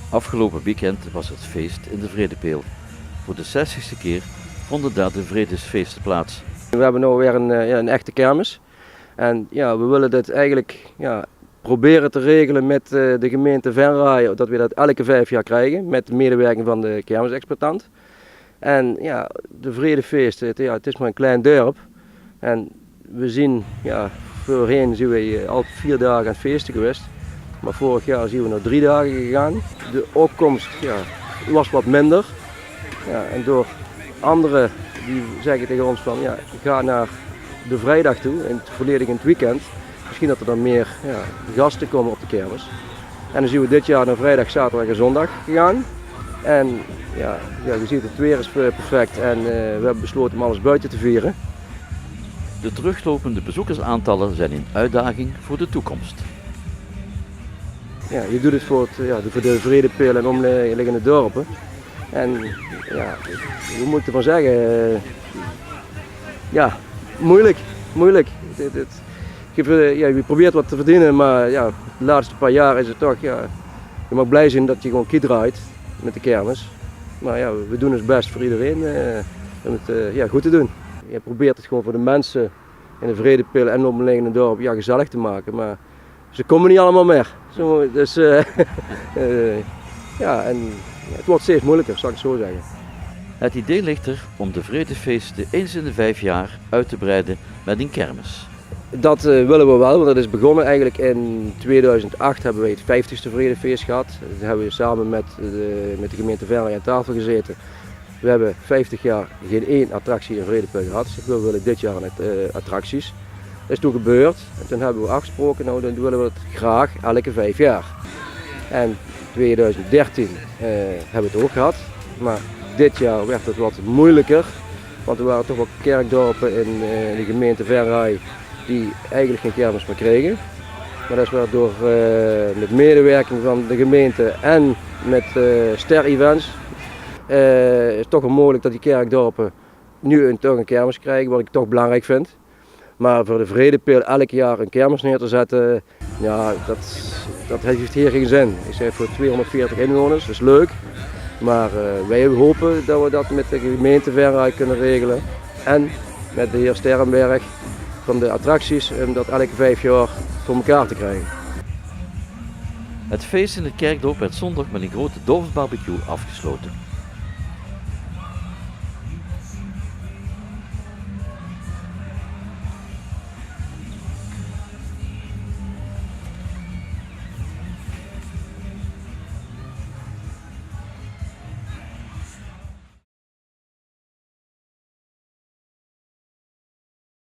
Afgelopen weekend was het feest in de Vredepeel. Voor de 60ste keer vonden daar de Vredesfeesten plaats. We hebben nu weer een echte kermis. En ja, we willen dit eigenlijk proberen te regelen met de gemeente Venray, dat we dat elke 5 jaar krijgen met de medewerking van de kermisexploitant. En ja, de Vredefeesten, het is maar een klein dorp. En we zien, voorheen zijn we al 4 dagen aan het feesten geweest. Maar vorig jaar zijn we nog 3 dagen gegaan. De opkomst was wat minder. Ja, en door anderen die zeggen tegen ons van ga naar de vrijdag toe, volledig in het weekend. Misschien dat er dan meer gasten komen op de kermis. En dan zien we dit jaar naar vrijdag, zaterdag en zondag gegaan. En je ziet het weer is perfect en we hebben besloten om alles buiten te vieren. De teruglopende bezoekersaantallen zijn een uitdaging voor de toekomst. Ja, je doet het voor de Vredepeel en omliggende dorpen. En hoe moet ik ervan zeggen? Moeilijk. Je probeert wat te verdienen, maar de laatste paar jaar is het toch, je mag blij zijn dat je gewoon kiet draait met de kermis. Maar we doen ons best voor iedereen om het goed te doen. Je probeert het gewoon voor de mensen in de Vredepeel en omliggende dorp gezellig te maken, maar ze komen niet allemaal meer. Dus en het wordt steeds moeilijker, zal ik het zo zeggen. Het idee ligt er om de Vredefeesten eens in de 5 jaar uit te breiden met een kermis. Dat willen we wel, want dat is begonnen eigenlijk in 2008 hebben we het 50ste Vredefeest gehad. Daar hebben we samen met de gemeente Venray aan tafel gezeten. We hebben 50 jaar geen één attractie in Vredepeel gehad. We willen dit jaar attracties. Dat is toen gebeurd en toen hebben we afgesproken, nou dan willen we het graag elke 5 jaar. En 2013 hebben we het ook gehad, maar dit jaar werd het wat moeilijker. Want er waren toch wel kerkdorpen in de gemeente Venray die eigenlijk geen kermis meer kregen. Maar dat is wel door met medewerking van de gemeente en met Ster Events is het toch wel mogelijk dat die kerkdorpen nu toch een kermis krijgen, wat ik toch belangrijk vind. Maar voor de Vredepeel elk jaar een kermis neer te zetten, dat heeft hier geen zin. Ik zeg voor 240 inwoners, dat is leuk. Maar wij hopen dat we dat met de gemeente Venray kunnen regelen. En met de heer Sterrenberg van de attracties, om dat elke 5 jaar voor elkaar te krijgen. Het feest in het kerkdorp werd zondag met een grote dorpsbarbecue afgesloten.